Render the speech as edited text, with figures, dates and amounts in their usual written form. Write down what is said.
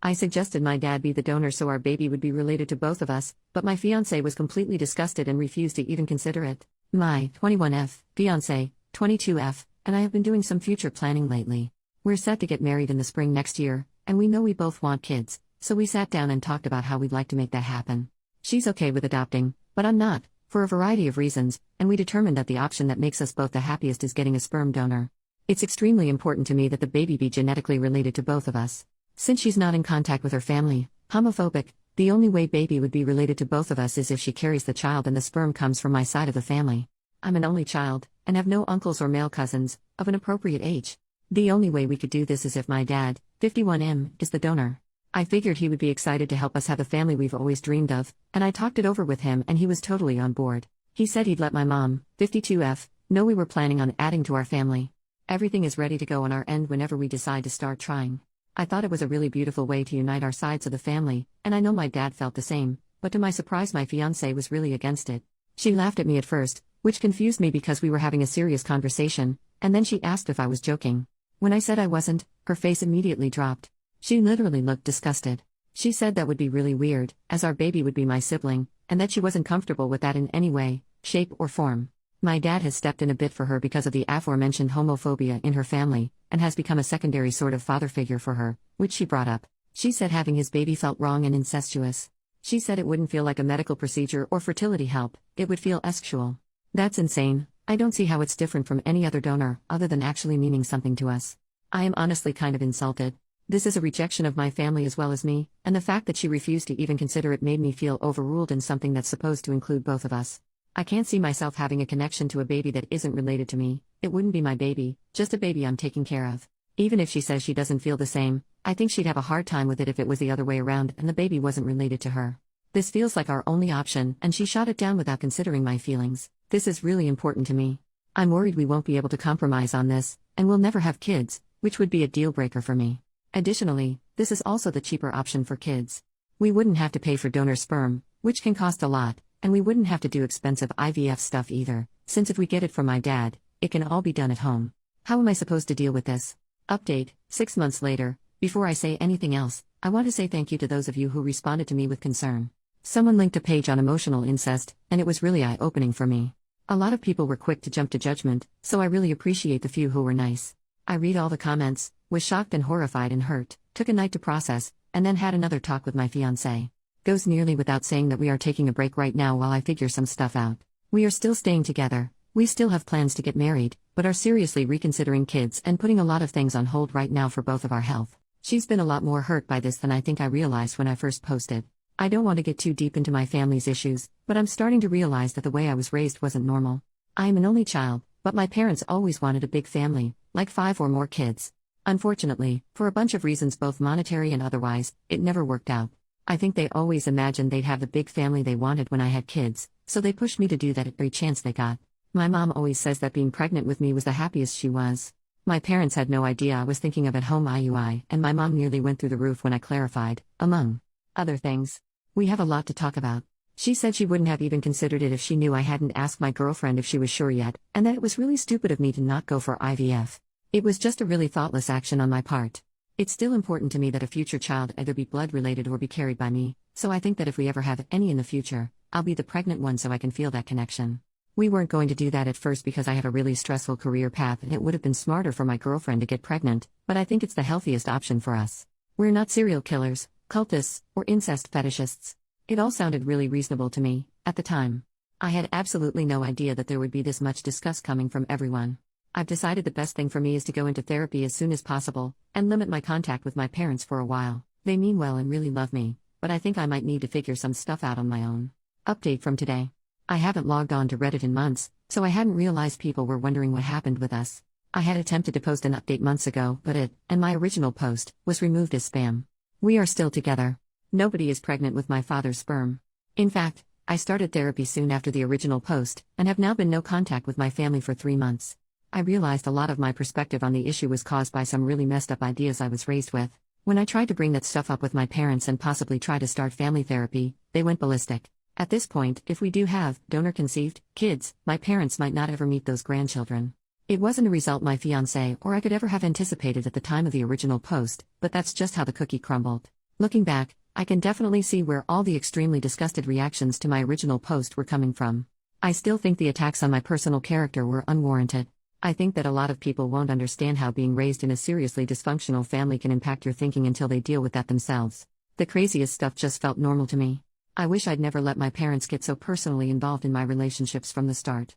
I suggested my dad be the donor so our baby would be related to both of us, but my fiancé was completely disgusted and refused to even consider it. My 21F, fiancé, 22F, and I have been doing some future planning lately. We're set to get married in the spring next year, and we know we both want kids, so we sat down and talked about how we'd like to make that happen. She's okay with adopting, but I'm not, for a variety of reasons, and we determined that the option that makes us both the happiest is getting a sperm donor. It's extremely important to me that the baby be genetically related to both of us. Since she's not in contact with her family, homophobic, the only way baby would be related to both of us is if she carries the child and the sperm comes from my side of the family. I'm an only child, and have no uncles or male cousins, of an appropriate age. The only way we could do this is if my dad, 51M, is the donor. I figured he would be excited to help us have the family we've always dreamed of, and I talked it over with him and he was totally on board. He said he'd let my mom, 52F, know we were planning on adding to our family. Everything is ready to go on our end whenever we decide to start trying. I thought it was a really beautiful way to unite our sides of the family, and I know my dad felt the same, but to my surprise my fiancée was really against it. She laughed at me at first, which confused me because we were having a serious conversation, and then she asked if I was joking. When I said I wasn't, her face immediately dropped. She literally looked disgusted. She said that would be really weird, as our baby would be my sibling, and that she wasn't comfortable with that in any way, shape or form. My dad has stepped in a bit for her because of the aforementioned homophobia in her family, and has become a secondary sort of father figure for her, which she brought up. She said having his baby felt wrong and incestuous. She said it wouldn't feel like a medical procedure or fertility help, it would feel sexual. That's insane. I don't see how it's different from any other donor, other than actually meaning something to us. I am honestly kind of insulted. This is a rejection of my family as well as me, and the fact that she refused to even consider it made me feel overruled in something that's supposed to include both of us. I can't see myself having a connection to a baby that isn't related to me. It wouldn't be my baby, just a baby I'm taking care of. Even if she says she doesn't feel the same, I think she'd have a hard time with it if it was the other way around and the baby wasn't related to her. This feels like our only option, and she shot it down without considering my feelings. This is really important to me. I'm worried we won't be able to compromise on this, and we'll never have kids, which would be a deal breaker for me. Additionally, this is also the cheaper option for kids. We wouldn't have to pay for donor sperm, which can cost a lot, and we wouldn't have to do expensive IVF stuff either, since if we get it from my dad, it can all be done at home. How am I supposed to deal with this? Update, 6 months later. Before I say anything else, I want to say thank you to those of you who responded to me with concern. Someone linked a page on emotional incest, and it was really eye-opening for me. A lot of people were quick to jump to judgment, so I really appreciate the few who were nice. I read all the comments, was shocked and horrified and hurt, took a night to process, and then had another talk with my fiancé. Goes nearly without saying that we are taking a break right now while I figure some stuff out. We are still staying together, we still have plans to get married, but are seriously reconsidering kids and putting a lot of things on hold right now for both of our health. She's been a lot more hurt by this than I think I realized when I first posted. I don't want to get too deep into my family's issues, but I'm starting to realize that the way I was raised wasn't normal. I am an only child, but my parents always wanted a big family, like 5 or more kids. Unfortunately, for a bunch of reasons both monetary and otherwise, it never worked out. I think they always imagined they'd have the big family they wanted when I had kids, so they pushed me to do that at every chance they got. My mom always says that being pregnant with me was the happiest she was. My parents had no idea I was thinking of at-home IUI, and my mom nearly went through the roof when I clarified, among other things. We have a lot to talk about. She said she wouldn't have even considered it if she knew I hadn't asked my girlfriend if she was sure yet, and that it was really stupid of me to not go for IVF. It was just a really thoughtless action on my part. It's still important to me that a future child either be blood-related or be carried by me, so I think that if we ever have any in the future, I'll be the pregnant one so I can feel that connection. We weren't going to do that at first because I had a really stressful career path and it would have been smarter for my girlfriend to get pregnant, but I think it's the healthiest option for us. We're not serial killers, cultists, or incest fetishists. It all sounded really reasonable to me, at the time. I had absolutely no idea that there would be this much disgust coming from everyone. I've decided the best thing for me is to go into therapy as soon as possible, and limit my contact with my parents for a while. They mean well and really love me, but I think I might need to figure some stuff out on my own. Update from today. I haven't logged on to Reddit in months, so I hadn't realized people were wondering what happened with us. I had attempted to post an update months ago, but it, and my original post, was removed as spam. We are still together. Nobody is pregnant with my father's sperm. In fact, I started therapy soon after the original post, and have now been no contact with my family for 3 months. I realized a lot of my perspective on the issue was caused by some really messed up ideas I was raised with. When I tried to bring that stuff up with my parents and possibly try to start family therapy, they went ballistic. At this point, if we do have donor-conceived kids, my parents might not ever meet those grandchildren. It wasn't a result my fiancé or I could ever have anticipated at the time of the original post, but that's just how the cookie crumbled. Looking back, I can definitely see where all the extremely disgusted reactions to my original post were coming from. I still think the attacks on my personal character were unwarranted. I think that a lot of people won't understand how being raised in a seriously dysfunctional family can impact your thinking until they deal with that themselves. The craziest stuff just felt normal to me. I wish I'd never let my parents get so personally involved in my relationships from the start.